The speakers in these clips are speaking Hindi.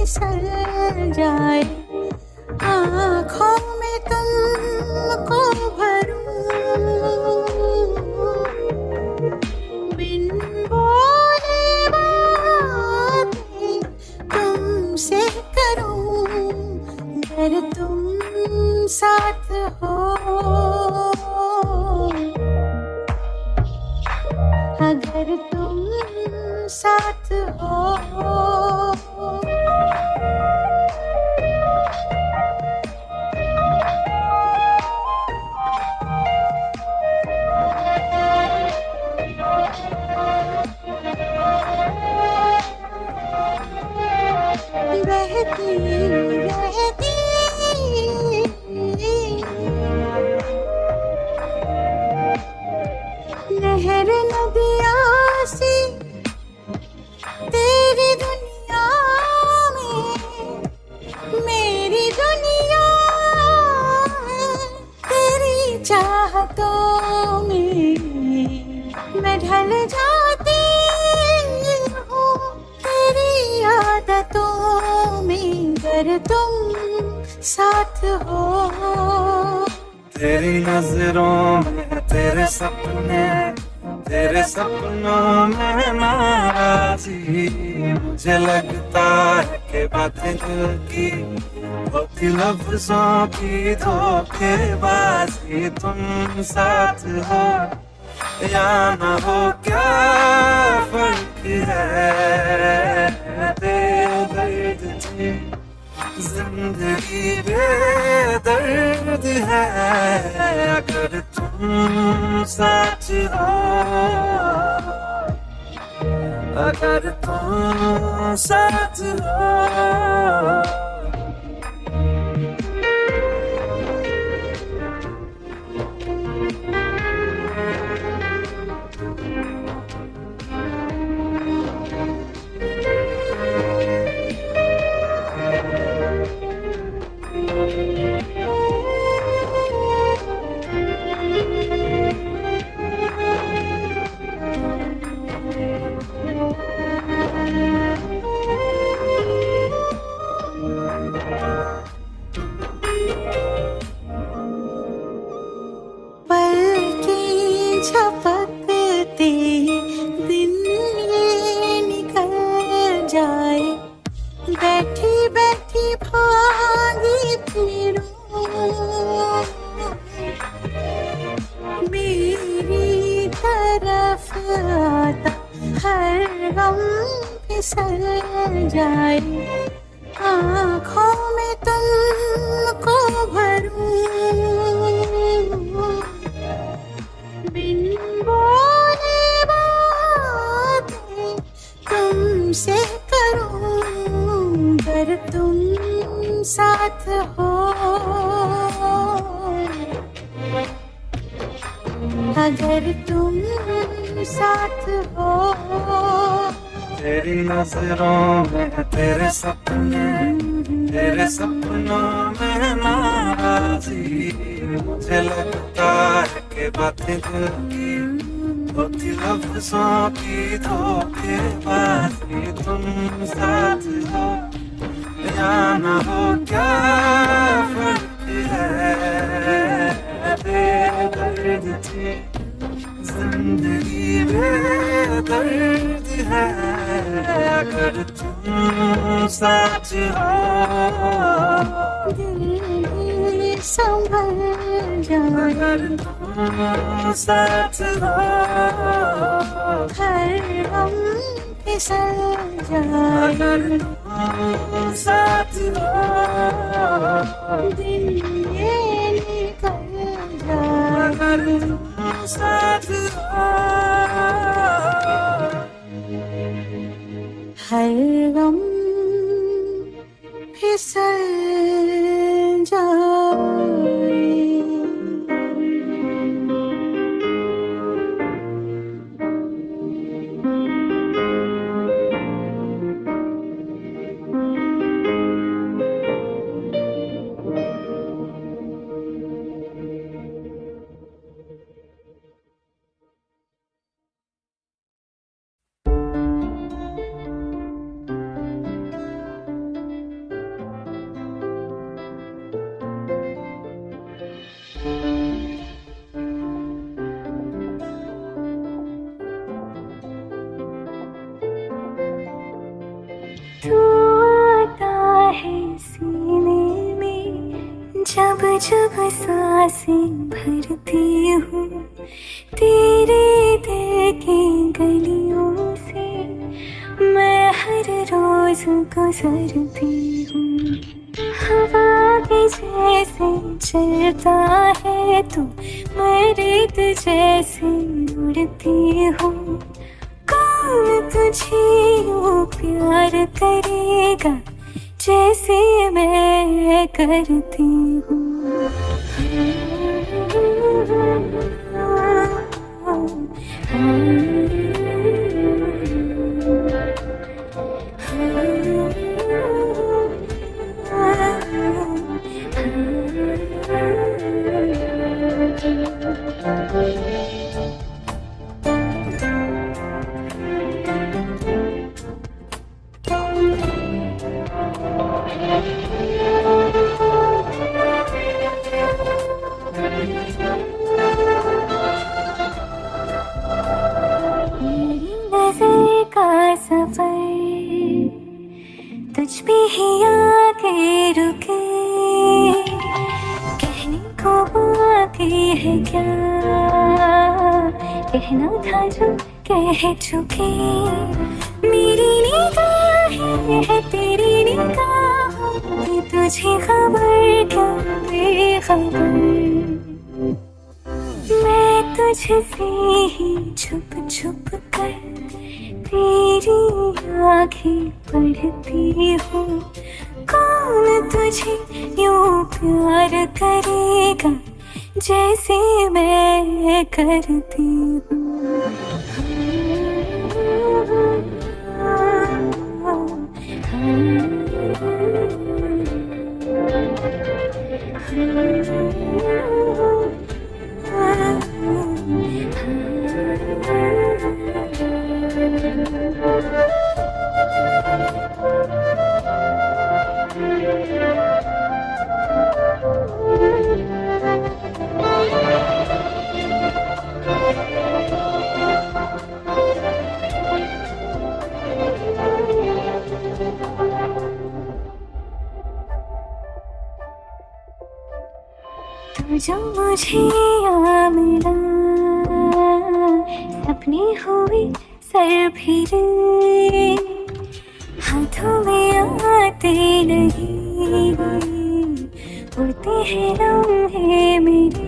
फिसल जाए, आँखों में तुमको भरूं, बिन बोले बातें तुमसे करूं, अगर तुम साथ हो, अगर तुम साथ हो। बहती रहती नहर नदियाँ सी तेरी दुनिया में, मेरी दुनिया तेरी चाहतों में, मैं ढल जाती हूँ तेरी आदतों में, अगर तुम साथ हो। तेरी नजरों में तेरे सपने, तेरे सपनों में नाराजी, मुझे लगता है कि बातें दिल की होती लफ्जों की धोखेबाजी। तुम साथ हो या ना हो क्या फर्क है, बेदर्द थी जिंदगी बेदर्द है, अगर तुम साथ हो, अगर तुम साथ हो। झपकते दिन ये निकल जाए, बैठी बैठी भागी फिरूं, मेरी तरफ आता हर गम फिसल जाए, आँखों में तुमको भरूं, बिन बोले बातें तुमसे करूं, अगर तुम साथ हो, अगर तुम साथ हो। तेरी नजरों में तेरे सपने, तेरे सपनों में नाराजी, मुझे लगता है कि बातें दिल की होती लफ्जों की धोखेबाजी। तुम साथ हो या ना हो क्या फर्क है, बेदर्द थी जिंदगी बेदर्द है, अगर तुम साथ हो, दिल संभल जाए, अगर तुम साथ हो, हर गम फिसल जाए, अगर तुम साथ हो, दिन ये निकल जाए, अगर तुम साथ हो, हर गम फिसल जाए। जब सांसें भरती हूँ तेरे दिल की गलियों से, मैं हर रोज गुजरती हूँ। हवा के जैसे चलता है तू, मैं रेत जैसे उड़ती हूँ। कौन तुझे यूँ प्यार करेगा जैसे मैं करती हूँ। नज़र का सफर तुझ पे ही आके रुके, कहने को बाकी है क्या, कहना था जो कह चुके। मेरी निगाहें है तेरी निगाहों की, तुझे खबर क्या बेखबर। मैं तुझसे ही छुप छुप कर तेरी आँखें पढ़ती हूँ। कौन तुझे यूँ प्यार करेगा जैसे मैं करती हूँ। तू जो मुझे यहाँ मिला, सपने हुए सर फिरे, हाथों में आते नहीं, उड़ते हैं लम्हे मेरे।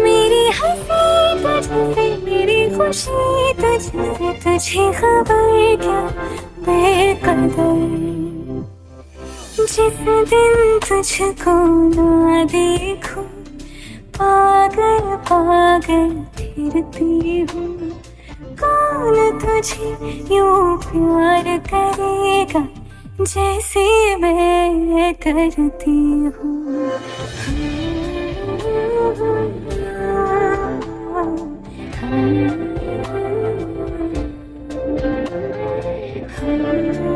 मेरी हंसी तुझसे, मेरी खुशी तुझसे, तुझे खबर क्या बेकदर। जिस दिन तुझको ना देखूं, पागल पागल फिरती हूँ। कौन तुझे यूँ प्यार करेगा जैसे मैं करती हूँ। हाँ